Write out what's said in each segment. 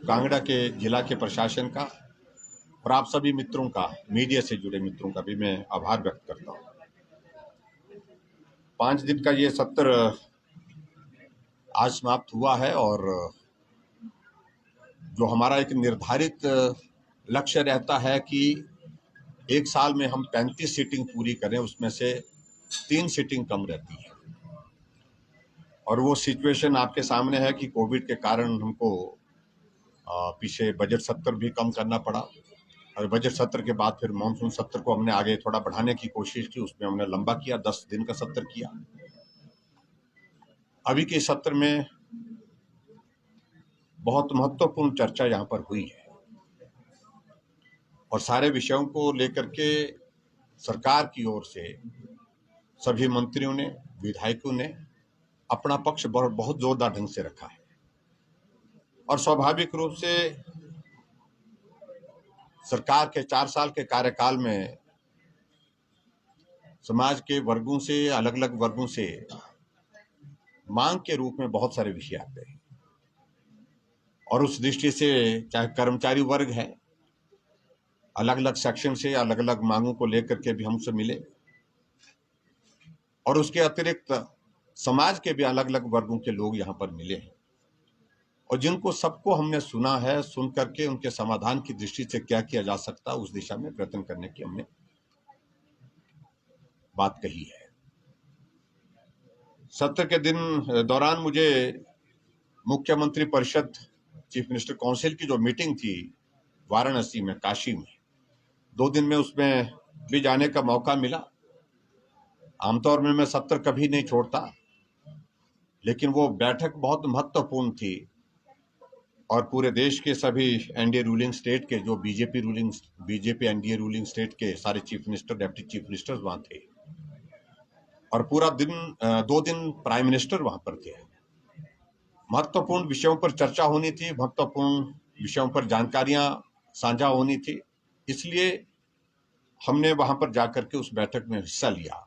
कांगड़ा के जिला के प्रशासन का और आप सभी मित्रों का, मीडिया से जुड़े मित्रों का भी मैं आभार व्यक्त करता हूँ। 5 दिन का ये सत्र आज समाप्त हुआ है और जो हमारा एक निर्धारित लक्ष्य रहता है कि एक साल में हम 35 सीटिंग पूरी करें, उसमें से 3 सीटिंग कम रहती है। और वो सिचुएशन आपके सामने है कि कोविड के कारण हमको पीछे बजट सत्र भी कम करना पड़ा और बजट सत्र के बाद फिर मानसून सत्र को हमने आगे थोड़ा बढ़ाने की कोशिश की, उसमें हमने लंबा किया, 10 दिन का सत्र किया। अभी के सत्र में बहुत महत्वपूर्ण चर्चा यहाँ पर हुई है और सारे विषयों को लेकर के सरकार की ओर से सभी मंत्रियों ने, विधायकों ने अपना पक्ष बहुत जोरदार ढंग से रखा है और स्वाभाविक रूप से सरकार के 4 साल के कार्यकाल में समाज के वर्गों से, अलग अलग वर्गों से मांग के रूप में बहुत सारे विषय आते हैं और उस दृष्टि से चाहे कर्मचारी वर्ग है, अलग अलग सेक्शन से अलग अलग मांगों को लेकर के भी हमसे मिले और उसके अतिरिक्त समाज के भी अलग अलग वर्गों के लोग यहाँ पर मिले हैं और जिनको सबको हमने सुना है, सुन करके उनके समाधान की दृष्टि से क्या किया जा सकता है उस दिशा में प्रयत्न करने की हमने बात कही है। सत्र के दौरान मुझे मुख्यमंत्री परिषद, चीफ मिनिस्टर काउंसिल की जो मीटिंग थी वाराणसी में, काशी में, 2 दिन में उसमें भी जाने का मौका मिला। आमतौर में मैं सत्र कभी नहीं छोड़ता, लेकिन वो बैठक बहुत महत्वपूर्ण थी और पूरे देश के सभी एनडीए रूलिंग स्टेट के, जो बीजेपी एनडीए रूलिंग स्टेट के सारे chief minister, deputy chief minister वहां थे और पूरा दिन 2 दिन प्राइम मिनिस्टर वहां पर थे। महत्वपूर्ण विषयों पर चर्चा होनी थी, महत्वपूर्ण विषयों पर जानकारियां साझा होनी थी, इसलिए हमने वहां पर जाकर के उस बैठक में हिस्सा लिया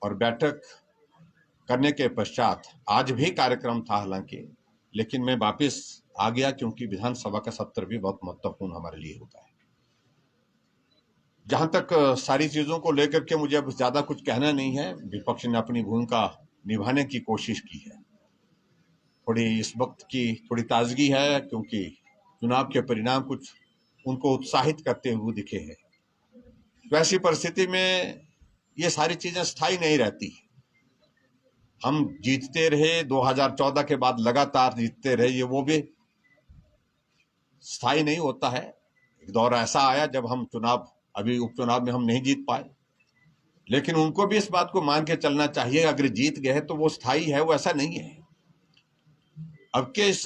और बैठक करने के पश्चात आज भी कार्यक्रम था हालांकि, लेकिन मैं वापस आ गया क्योंकि विधानसभा का सत्र भी बहुत महत्वपूर्ण हमारे लिए होता है। जहां तक सारी चीजों को लेकर के मुझे अब ज्यादा कुछ कहना नहीं है, विपक्ष ने अपनी भूमिका निभाने की कोशिश की है। थोड़ी इस वक्त की थोड़ी ताजगी है क्योंकि चुनाव के परिणाम कुछ उनको उत्साहित करते हुए दिखे हैं। वैसी परिस्थिति में ये सारी चीजें स्थायी नहीं रहती। हम जीतते रहे, 2014 के बाद लगातार जीतते रहे, ये वो भी स्थायी नहीं होता है। एक दौर ऐसा आया जब हम अभी उपचुनाव में हम नहीं जीत पाए, लेकिन उनको भी इस बात को मान के चलना चाहिए, अगर जीत गए तो वो स्थायी है, वो ऐसा नहीं है। अब के इस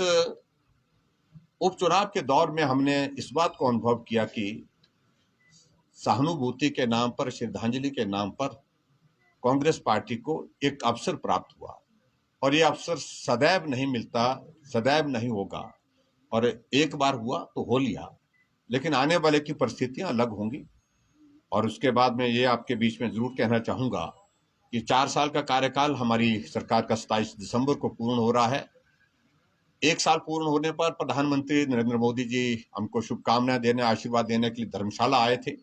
उपचुनाव के दौर में हमने इस बात को अनुभव किया कि सहानुभूति के नाम पर, श्रद्धांजलि के नाम पर कांग्रेस पार्टी को एक अवसर प्राप्त हुआ और ये अवसर सदैव नहीं मिलता, सदैव नहीं होगा और एक बार हुआ तो हो लिया, लेकिन आने वाले की परिस्थितियां अलग होंगी। और उसके बाद मैं ये आपके बीच में जरूर कहना चाहूंगा कि 4 साल का कार्यकाल हमारी सरकार का 27 दिसंबर को पूर्ण हो रहा है। 1 साल पूर्ण होने पर प्रधानमंत्री नरेंद्र मोदी जी हमको शुभकामनाएं देने, आशीर्वाद देने के लिए धर्मशाला आए थे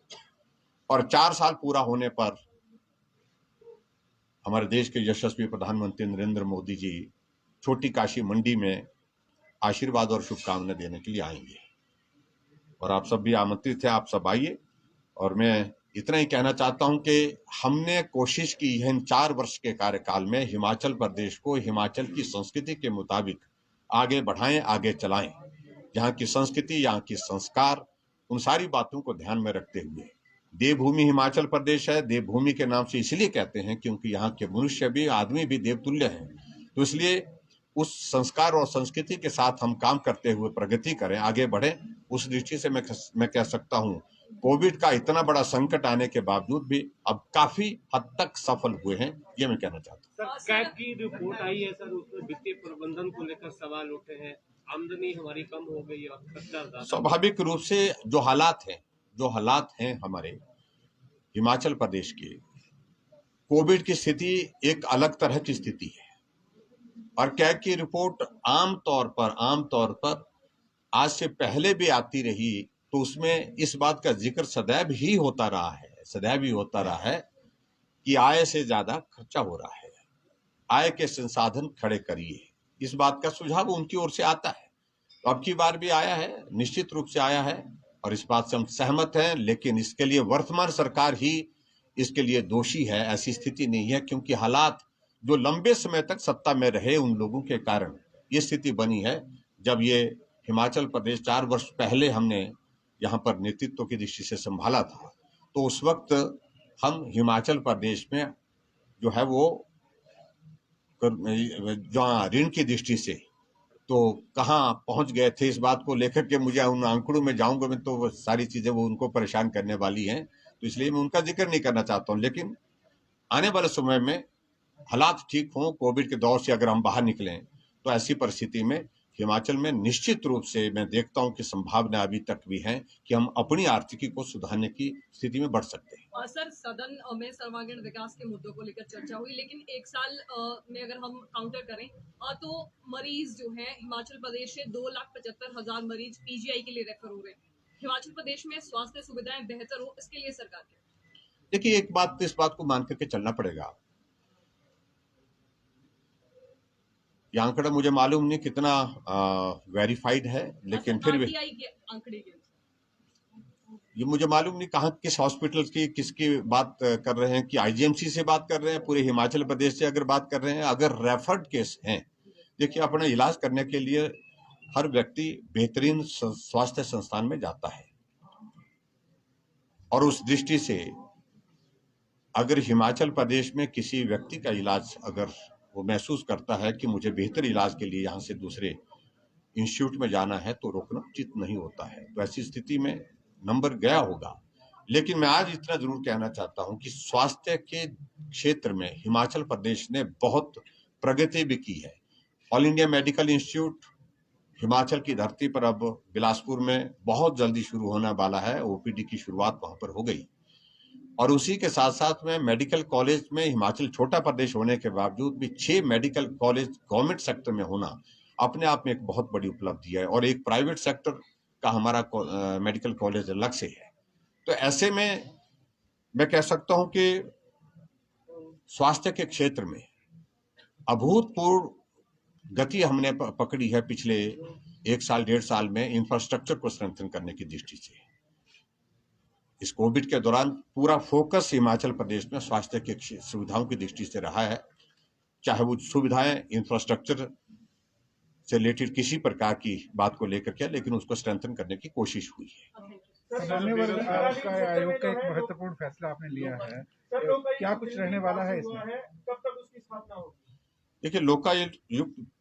और 4 साल पूरा होने पर हमारे देश के यशस्वी प्रधानमंत्री नरेंद्र मोदी जी छोटी काशी मंडी में आशीर्वाद और शुभकामनाएं देने के लिए आएंगे और आप सब भी आमंत्रित हैं, आप सब आइए। और मैं इतना ही कहना चाहता हूं कि हमने कोशिश की है इन 4 वर्ष के कार्यकाल में हिमाचल प्रदेश को हिमाचल की संस्कृति के मुताबिक आगे बढ़ाएं, आगे चलाएं। यहाँ की संस्कृति, यहाँ की संस्कार, उन सारी बातों को ध्यान में रखते हुए, देवभूमि हिमाचल प्रदेश है। देवभूमि के नाम से इसलिए कहते हैं क्योंकि यहाँ के मनुष्य भी, आदमी भी देवतुल्य हैं, तो इसलिए उस संस्कार और संस्कृति के साथ हम काम करते हुए प्रगति करें, आगे बढ़े। उस दृष्टि से मैं कह सकता हूं कोविड का इतना बड़ा संकट आने के बावजूद भी अब काफी हद तक सफल हुए हैं, ये मैं कहना चाहता हूं। सर, कैग की रिपोर्ट आई है सर, उसमें वित्तीय प्रबंधन को लेकर सवाल उठे हैं, आमदनी हमारी कम हो गई और खर्चा ज्यादा। स्वाभाविक रूप से जो हालात हैं हमारे हिमाचल प्रदेश के, कोविड की स्थिति एक अलग तरह की स्थिति है और कैग की रिपोर्ट आमतौर पर आज से पहले भी आती रही, तो उसमें इस बात का जिक्र सदैव ही होता रहा है कि आय से ज्यादा खर्चा हो रहा है, आय के संसाधन खड़े करिए। इस बात का सुझाव उनकी ओर से आता है। तो अब की बार भी आया है, निश्चित रूप से आया है, और इस बात से हम सहमत हैं। लेकिन इसके लिए वर्तमान सरकार ही इसके लिए दोषी है, ऐसी स्थिति नहीं है, क्योंकि हालात जो लंबे समय तक सत्ता में रहे उन लोगों के कारण ये स्थिति बनी है। जब ये हिमाचल प्रदेश 4 वर्ष पहले हमने यहाँ पर नेतृत्व की दृष्टि से संभाला था, तो उस वक्त हम हिमाचल प्रदेश में जो है वो जो ऋण की दृष्टि से तो कहाँ पहुंच गए थे, इस बात को लेकर के मुझे उन आंकड़ों में जाऊंगा मैं तो वो सारी चीजें वो उनको परेशान करने वाली हैं, तो इसलिए मैं उनका जिक्र नहीं करना चाहता हूं। लेकिन आने वाले समय में हालात ठीक हों, कोविड के दौर से अगर हम बाहर निकलें, तो ऐसी परिस्थिति में हिमाचल में निश्चित रूप से मैं देखता हूं कि संभावना अभी तक भी है कि हम अपनी आर्थिकी को सुधारने की स्थिति में बढ़ सकते हैं। सर, सदन में सर्वांगीण विकास के मुद्दों को लेकर चर्चा हुई, लेकिन एक साल में अगर हम काउंटर करें तो मरीज जो है हिमाचल प्रदेश से 2,75,000 मरीज पीजीआई के लिए रेफर हो रहे हैं। हिमाचल प्रदेश में स्वास्थ्य सुविधाएं बेहतर हो, इसके लिए सरकार क्या? देखिए, एक बात इस बात को मान करके चलना पड़ेगा, ये आंकड़ा मुझे मालूम नहीं कितना वेरीफाइड है, लेकिन फिर भी आंकड़े के ये मुझे मालूम नहीं कहाँ किस हॉस्पिटल की किसकी बात कर रहे हैं, कि आईजीएमसी से बात कर रहे हैं, पूरे हिमाचल प्रदेश से अगर बात कर रहे हैं। अगर रेफर्ड केस हैं, देखिए अपना इलाज करने के लिए हर व्यक्ति बेहतरीन स्वास्थ्य संस्थान में जाता है, और उस दृष्टि से अगर हिमाचल प्रदेश में किसी व्यक्ति का इलाज अगर वो महसूस करता है कि मुझे बेहतर इलाज के लिए यहाँ से दूसरे इंस्टीट्यूट में जाना है, तो रोकना उचित नहीं होता है। तो ऐसी स्थिति में नंबर गया होगा। लेकिन मैं आज इतना जरूर कहना चाहता हूं कि स्वास्थ्य के क्षेत्र में हिमाचल प्रदेश ने बहुत प्रगति भी की है। All India medical institute Himachal की धरती पर अब बिलासपुर में बहुत जल्दी शुरू होने वाला है, ओपीडी की शुरुआत वहां पर हो गई। और उसी के साथ साथ में मेडिकल कॉलेज में हिमाचल छोटा प्रदेश होने के बावजूद भी 6 मेडिकल कॉलेज गवर्नमेंट सेक्टर में होना अपने आप में एक बहुत बड़ी उपलब्धि है, और एक प्राइवेट सेक्टर का हमारा मेडिकल कॉलेज अलग से है। तो ऐसे में मैं कह सकता हूं कि स्वास्थ्य के क्षेत्र में अभूतपूर्व गति हमने पकड़ी है पिछले 1 साल 1.5 साल में, इंफ्रास्ट्रक्चर को स्ट्रेंथन करने की दृष्टि से। इस कोविड के दौरान पूरा फोकस हिमाचल प्रदेश में स्वास्थ्य की सुविधाओं की दृष्टि से रहा है, चाहे वो सुविधाएं इंफ्रास्ट्रक्चर से रिलेटेड किसी प्रकार की बात को लेकर के, लेकिन उसको स्ट्रेंथन करने की कोशिश हुई है। आयोग का एक महत्वपूर्ण फैसला आपने लिया है, क्या कुछ रहने वाला है इसमें? कब तक उसकी स्थापना होगी? देखिए, लोकायुक्त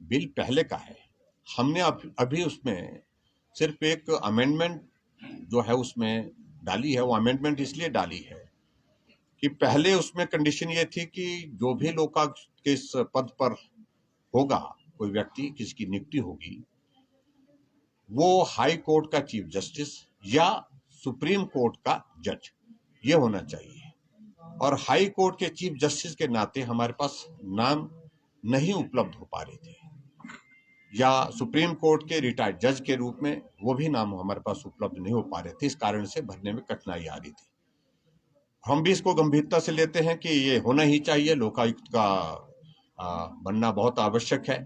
बिल पहले का है, हमने अभी उसमें सिर्फ एक अमेंडमेंट जो है उसमें डाली है। वो अमेंडमेंट इसलिए डाली है कि पहले उसमें कंडीशन ये थी कि जो भी लोकायुक्त के इस पद पर होगा, कोई व्यक्ति किसकी नियुक्ति होगी, वो हाई कोर्ट का चीफ जस्टिस या सुप्रीम कोर्ट का जज ये होना चाहिए। और हाई कोर्ट के चीफ जस्टिस के नाते हमारे पास नाम नहीं उपलब्ध हो पा रहे थे, या सुप्रीम कोर्ट के रिटायर्ड जज के रूप में वो भी नाम हमारे पास उपलब्ध नहीं हो पा रहे थे। इस कारण से भरने में कठिनाई आ रही थी। हम भी इसको गंभीरता से लेते हैं कि ये होना ही चाहिए, लोकायुक्त का बनना बहुत आवश्यक है।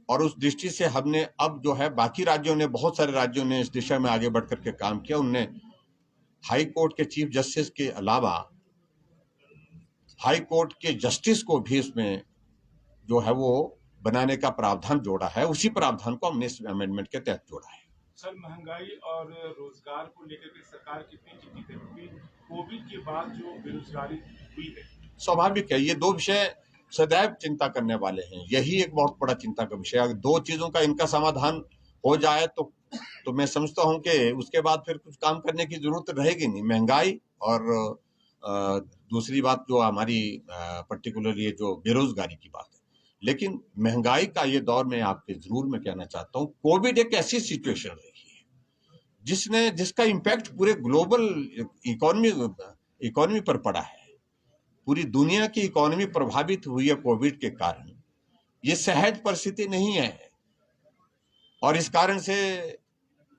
और उस दृष्टि से हमने अब जो है, बाकी राज्यों ने, बहुत सारे राज्यों ने इस दिशा में आगे बढ़ करके काम किया। उनने हाई कोर्ट के चीफ जस्टिस के अलावा हाई कोर्ट के जस्टिस को भी इसमें जो है वो बनाने का प्रावधान जोड़ा है। उसी प्रावधान को हमने इस अमेंडमेंट के तहत जोड़ा है। सर, महंगाई और रोजगार को लेकर के सरकार कितनी चिंतित है, क्योंकि कोविड के बाद जो बेरोजगारी हुई है? स्वाभाविक है, ये दो विषय सदैव चिंता करने वाले हैं। यही एक बहुत बड़ा चिंता का विषय। अगर दो चीजों का इनका समाधान हो जाए तो मैं समझता हूं कि उसके बाद फिर कुछ काम करने की जरूरत रहेगी नहीं। महंगाई और दूसरी बात जो हमारी पर्टिकुलरली ये जो बेरोजगारी की बात है। लेकिन महंगाई का ये दौर में आपके जरूर मैं कहना चाहता हूँ, कोविड एक ऐसी सिचुएशन रही है जिसका इम्पैक्ट पूरे ग्लोबल इकोनॉमी पर पड़ा है। पूरी दुनिया की इकोनॉमी प्रभावित हुई है कोविड के कारण। ये सहज परिस्थिति नहीं है, और इस कारण से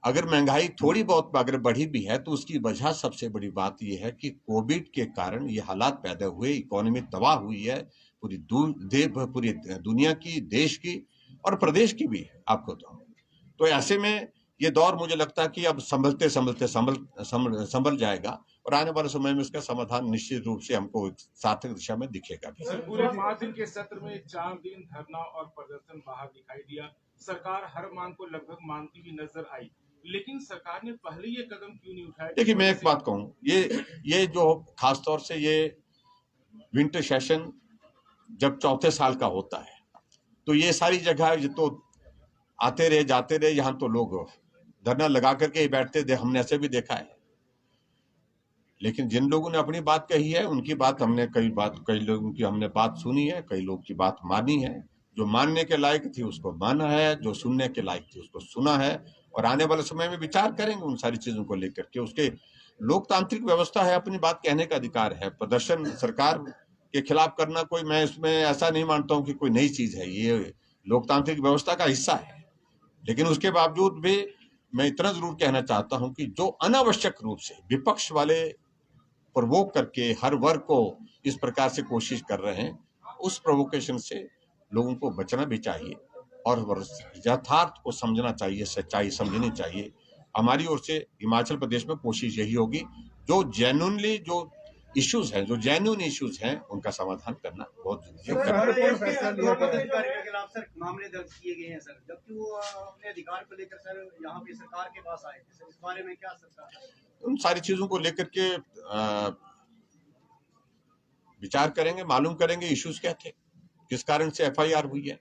अगर महंगाई थोड़ी बहुत अगर बढ़ी भी है तो उसकी वजह सबसे बड़ी बात यह है कि कोविड के कारण ये हालात पैदा हुए, इकोनॉमी तबाह हुई है पूरी पूरी दुनिया की, देश की और प्रदेश की भी। आपको तो ऐसे में ये दौर मुझे लगता है कि अब संभलते संभलते संभल जाएगा और आने वाले समय में इसका समाधान निश्चित रूप से हमको सार्थक दिशा में दिखेगा भी। सर, पूरे 5 दिन के सत्र में 4 दिन धरना और प्रदर्शन बाहर दिखाई दिया। सरकार हर मांग को लगभग मानती हुई नजर आई, लेकिन सरकार ने पहले ये कदम क्यों नहीं उठाया? देखिए, मैं एक बात कहूं, ये जो खासतौर से ये विंटर सेशन जब चौथे साल का होता है तो ये सारी जगह ये तो आते रहे जाते रहे, यहाँ तो लोग धरना लगा करके ही बैठते थे, हमने ऐसे भी देखा है। लेकिन जिन लोगों ने अपनी बात कही है उनकी बात हमने कई लोगों की हमने बात सुनी है, कई लोगों की बात मानी है। जो मानने के लायक थी उसको माना है, जो सुनने के लायक थी उसको सुना है और आने वाले समय में विचार करेंगे उन सारी चीजों को लेकर के। उसके लोकतांत्रिक व्यवस्था है, अपनी बात कहने का अधिकार है। प्रदर्शन सरकार के खिलाफ करना कोई, मैं इसमें ऐसा नहीं मानता हूं कि कोई नई चीज है, ये लोकतांत्रिक व्यवस्था का हिस्सा है। लेकिन उसके बावजूद भी मैं इतना जरूर कहना चाहता हूं कि जो अनावश्यक रूप से विपक्ष वाले प्रवोक करके हर वर्ग को इस प्रकार से कोशिश कर रहे हैं, उस प्रोवोकेशन से लोगों को बचना भी चाहिए और यथार्थ को समझना चाहिए, सच्चाई समझनी चाहिए। हमारी ओर से हिमाचल प्रदेश में कोशिश यही होगी, जो जेन्युइनली जो इश्यूज हैं, जो जेन्युइन इश्यूज हैं, उनका समाधान करना बहुत जरूरी है। के खिलाफ सर मामले दर्ज किए गए हैं सर, जबकि वो अपने अधिकार को लेकर सर यहाँ पे सरकार के पास आए थे सर, इस बारे में क्या सरकार उन सारी चीजों को लेकर के विचार करेंगे, मालूम करेंगे इश्यूज क्या थे, किस कारण से एफआईआर हुई है।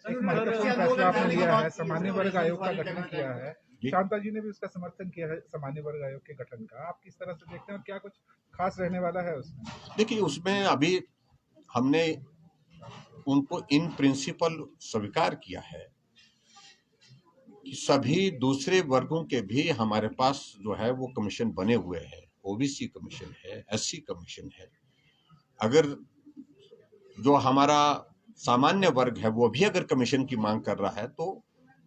एक महत्वपूर्ण फैसला आपने लिया है, सामान्य वर्ग आयोग का गठन किया है। शांता जी ने भी उसका समर्थन किया है, सामान्य वर्ग आयोग के गठन का। आप किस तरह से देखते हैं, क्या कुछ खास रहने वाला है उसमें? देखिए, उसमें अभी हमने उनको इन प्रिंसिपल स्वीकार किया है कि सभी दूसरे वर्गों के भी हमारे पास जो है वो कमीशन बने हुए हैं। ओबीसी कमीशन है, एससी कमीशन है। अगर जो हमारा सामान्य वर्ग है वो भी अगर कमीशन की मांग कर रहा है तो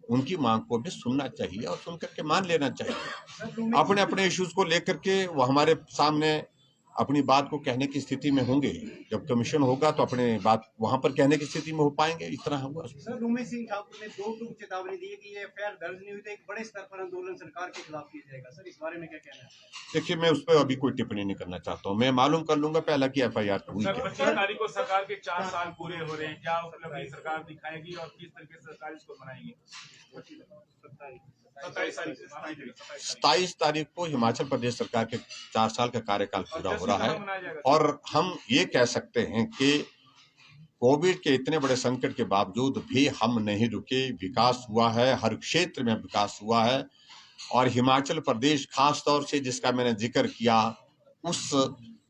उनकी मांग को भी सुनना चाहिए और सुन करके मान लेना चाहिए। अपने अपने इश्यूज को लेकर के वो हमारे सामने अपनी बात को कहने की स्थिति में होंगे। जब कमीशन होगा तो अपने बात वहां पर कहने की स्थिति में हो पाएंगे। इस तरह होगा। सर, उमेश सिंह ठाकुर ने 2 टूक चेतावनी दी है कि ये एफआईआर दर्ज नहीं हुई तो एक बड़े स्तर पर आंदोलन सरकार के खिलाफ किया जाएगा। सर, इस बारे में क्या कहना है? देखिए, मैं उस पर अभी कोई टिप्पणी नहीं करना चाहता हूँ। मैं मालूम कर लूंगा पहला की एफआईआर हुई क्या। 25 तारीख को सरकार के 4 साल पूरे हो रहे हैं, क्या उपलब्धि सरकार दिखाएगी और किस तरीके से सरकार इसको मनाएगी? 27 तारीख को हिमाचल प्रदेश सरकार के 4 साल का कार्यकाल पूरा हो रहा है और हम ये कह सकते हैं कि कोविड के इतने बड़े संकट के बावजूद भी हम नहीं रुके। विकास हुआ है, हर क्षेत्र में विकास हुआ है और हिमाचल प्रदेश खास तौर से जिसका मैंने जिक्र किया उस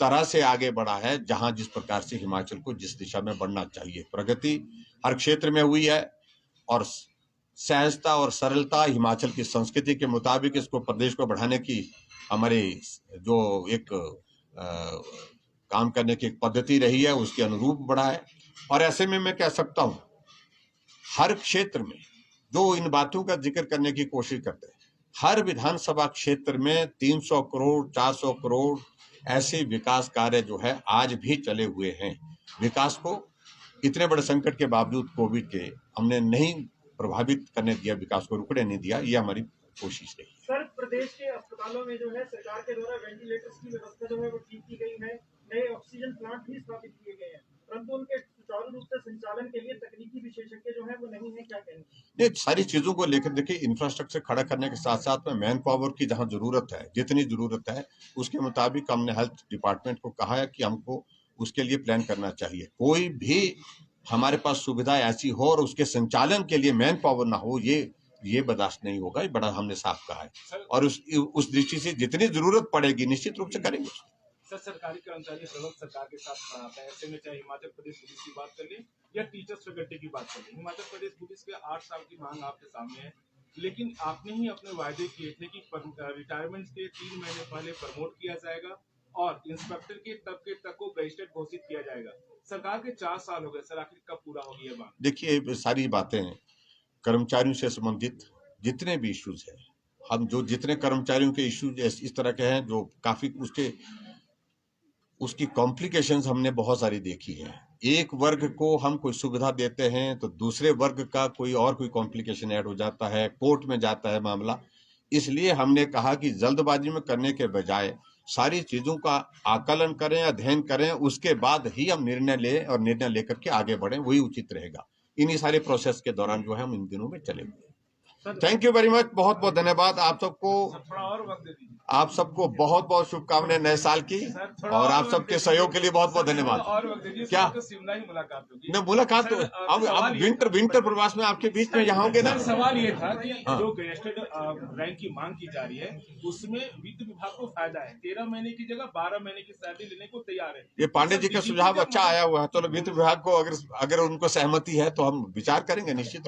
तरह से आगे बढ़ा है जहां जिस प्रकार से हिमाचल को जिस दिशा में बढ़ना चाहिए। प्रगति हर क्षेत्र में हुई है और सहजता और सरलता हिमाचल की संस्कृति के मुताबिक इसको प्रदेश को बढ़ाने की हमारे जो एक काम करने की एक पद्धति रही है उसके अनुरूप बढ़ा है। और ऐसे में मैं कह सकता हूं हर क्षेत्र में जो इन बातों का जिक्र करने की कोशिश करते हैं, हर विधानसभा क्षेत्र में 300 करोड़ 400 करोड़ ऐसे विकास कार्य जो है आज भी चले हुए हैं। विकास को इतने बड़े संकट के बावजूद कोविड के हमने नहीं प्रभावित करने दिया, विकास को रुकने नहीं दिया। ये हमारी कोशिश रही। सर, प्रदेश के अस्पतालों में जो है सरकार के द्वारा वेंटिलेटर्स की व्यवस्था जो है वो ठीक की गई है, नए ऑक्सीजन प्लांट भी स्थापित किए गए हैं, परंतु उनके सुचारू रूप से संचालन के लिए तकनीकी विशेषज्ञ जो है वो नहीं है। क्या कहेंगे? ये सारी चीजों को लेकर देखिए, इंफ्रास्ट्रक्चर खड़ा करने के साथ साथ में मैन पावर की जहां जरूरत है, जितनी जरूरत है उसके मुताबिक हमने हेल्थ डिपार्टमेंट को कहा है कि हमको उसके लिए प्लान करना चाहिए। कोई भी हमारे पास सुविधा ऐसी हो और उसके संचालन के लिए मैन पावर ना हो, ये बर्दाश्त नहीं होगा। ये बड़ा हमने साफ कहा है और उस दृष्टि से जितनी जरूरत पड़ेगी निश्चित रूप से करेंगे। सर, सरकारी कर्मचारी हर वक्त सरकार के साथ खड़ा है। ऐसे में चाहे हिमाचल प्रदेश पुलिस की बात कर लें या टीचर्स फैकल्टी की बात कर लें, हिमाचल प्रदेश पुलिस के 8 साल की मांग आपके सामने है, लेकिन आपने ही अपने वायदे किए थे कि रिटायरमेंट के 3 महीने पहले प्रमोट किया जाएगा और इंस्पेक्टर के तबके तक को गैजेटेड घोषित किया जाएगा। सरकार के 4 साल हो गए सर, आखिर कब पूरा होगी ये बात? देखिए, सारी बातें कर्मचारियों से संबंधित जितने भी इश्यूज हैं हम जो जितने कर्मचारियों के इश्यू इस तरह के हैं जो काफी उसकी कॉम्प्लिकेशंस हमने बहुत सारी देखी है। एक वर्ग को हम कोई सुविधा देते हैं तो दूसरे वर्ग का कोई कॉम्प्लिकेशन ऐड हो जाता है, कोर्ट में जाता है मामला। इसलिए हमने कहा कि जल्दबाजी में करने के बजाय सारी चीजों का आकलन करें, अध्ययन करें, उसके बाद ही हम निर्णय लें और निर्णय लेकर के आगे बढ़ें, वही उचित रहेगा। इन्हीं सारे प्रोसेस के दौरान जो है हम इन दिनों में चले हुए। थैंक यू वेरी मच, बहुत बहुत धन्यवाद आप सबको। थोड़ा और वक्त दे दीजिए। आप सबको बहुत बहुत शुभकामनाएं नए साल की, और आप सबके सहयोग के लिए बहुत बहुत धन्यवाद। और वक्त दीजिए। क्या शिमला ही मुलाकात होगी? न मुलाकात तो अब विंटर प्रवास में आपके बीच में यहाँ होंगे ना। सवाल ये था कि जो गेस्टेड रैंक की मांग की जा रही है उसमें वित्त विभाग को फायदा है। 13 महीने की जगह 12 महीने की सैलरी लेने को तैयार है। ये पांडे जी का सुझाव अच्छा आया हुआ है, तो वित्त विभाग को अगर उनको सहमति है तो हम विचार करेंगे निश्चित।